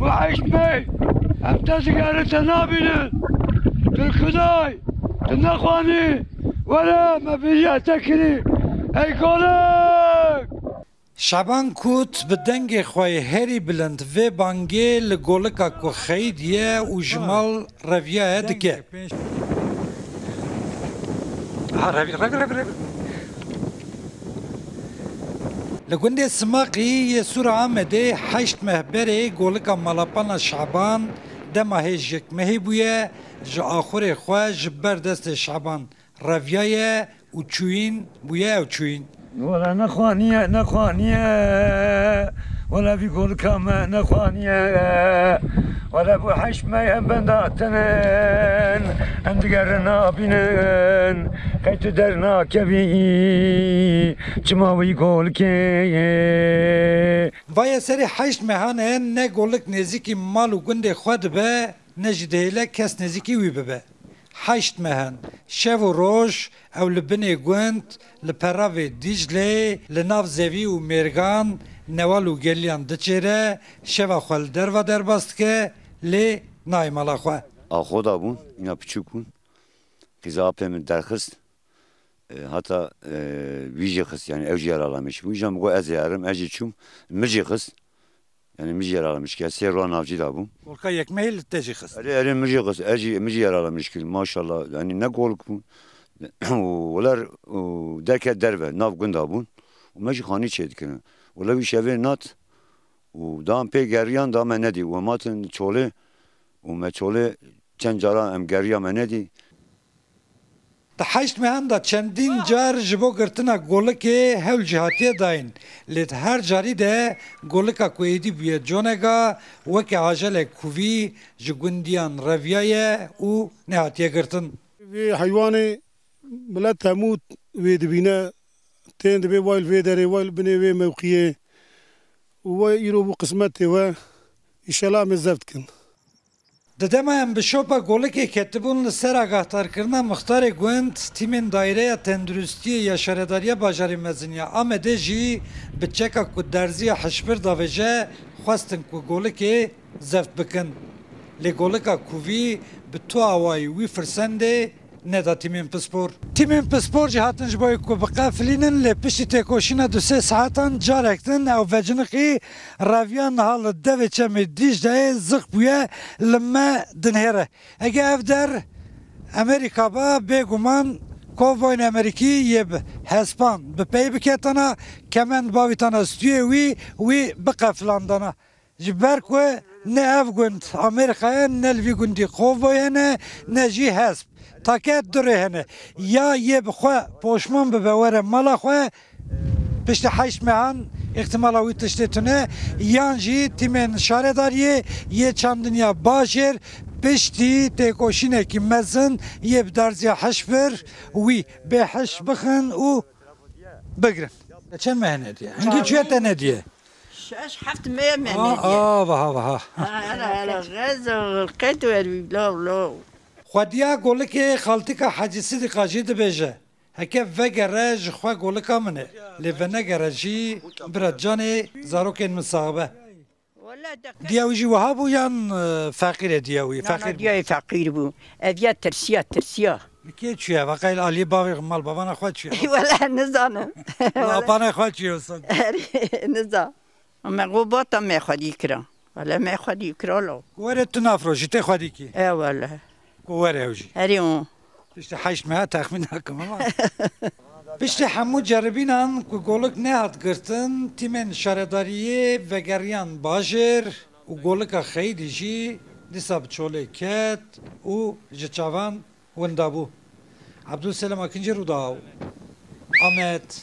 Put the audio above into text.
وحشمي امتزق تنابل بالكداي تنخواني ولا ما بيجي تكري اي قولك شعبان کوت به دنگ خواه هری بلند و بانگی لگولکا کو خیدیه و جمال رویه دکه روی لگونده سماقی یه سور آمده 8 مهبره گولکا مالاپانا شعبان دما هیجک مهی بویه جا آخور خواه جبر دست شعبان رویه و چوین بویه و چوین ولا نخوانية ولا في كل كما نخوانية ولا ابو حشمة بنداتنن عند قرنا بينن كي تدرنا كبي كما يقول كي وای سری 8 مهانه نه گولک نزیکی مال و گنده خود به نجدهله کس نزیکی وی به 8 مهن شو و روش او لبنه گوند لپراوی دیجله لناف زوی و مرگان نوال و گلیان دچره شو خوال در و در باست که لی نای مالا خواه آخو دا بون اینا پچوک بون قضا اپیمن درخست hatta vici kız yani evci yaralamış. Bu yüzden bu ez yarım evci çum mici kız yani mici yaralamış ki serran avcı da bu. Kolka yekmehil teci kız. Ali mici kız evci mici yaralamış ki maşallah yani ne kolk bu. Olar derke derve nav gunda bu. Mici khani çedkin. Ola bir şeve nat. O dam pe geriyan da men nedi. O matın çole o meçole çencara em geriya men nedi. تا 8 مهان دا چندین جار جبو گرتنا گولکه هول جهاتیه داین لیت هر جاری ده گولکا کویدی بیه جونگا وکه عجل کووی جگوندیان رویایه و نهاتیه گرتن وی حیوانی بلد تموت وی دبینه تین دبی وایل وی داره وایل بنی وی موقعیه و ایرو بو قسمته و ایشالا مزفت کن ددما ام بشوپا گولکی کتبون لسر آگاهتر کرنا مختار گوند تیمین دایره تندرستی یا شهرداری باجاری مزنیا آمده جی بچکا کو درزی حشبر داوجه خواستن کو گولکی زفت بکن لی گولکا کووی به تو آوایی وی فرسنده ندا تیمین پسپور تیمین پسپور جهاتن جبای کو بقافلینن لی پشتی تکوشینا 2-3 ساعتان جارکتن او وجنقی راویان حال دوی چمی دیج دای زق بویه لما دنهره اگه اف در امریکا با بگومان کووین امریکی یب هسپان به پی بکتانا کمن باویتانا ستوی وی بقافلاندانا جبر کو نه اف گوند امریکا نه الوی گوندی کووینه نه جی هسپ تاکت داره هنه یا یه بخواه پوشمان ببوره مالا خواه پشت 8 مهان احتمال اوی تشتتونه یان جی تیمین شاره داریه یه چندنیا باشر پشتی تکوشینه که مزن یه بدرزی حش بر وی به حش بخن و بگرن چند مهنه دیه؟ هنگی چویه تنه دیه؟ 6-7 مهنه دیه وها هلا غز القيت لا خودیا گولک خالتی که حجیسی دی قاجی دی بیجه هکه وگره جخوا گولکا منه لیونه گره جی برد جانی زاروکین مصاحبه دیاوی جی وها بو یان فقیره دیاوی فقیر دیاوی فقیر بو ادیا ترسیا کی چیه وقایل علی باوی مال بابانا خود چیه ولا نزانم بابانا خود چیه اصلا نزا اما قوباتا می خودی کرا ولا می خودی کرا لو وره تو نافروشی تی خودی کی ولا وره اوجی هریون پشت 8 ماه تخمین نکم اما پشت همو جربینان که گولک نهاد گرتن تیمن شهرداریه وگریان باجر و گولک خیلی جی دیسا بچوله کت و جچاوان وندابو عبدالسلام اکنجی رو داو آمد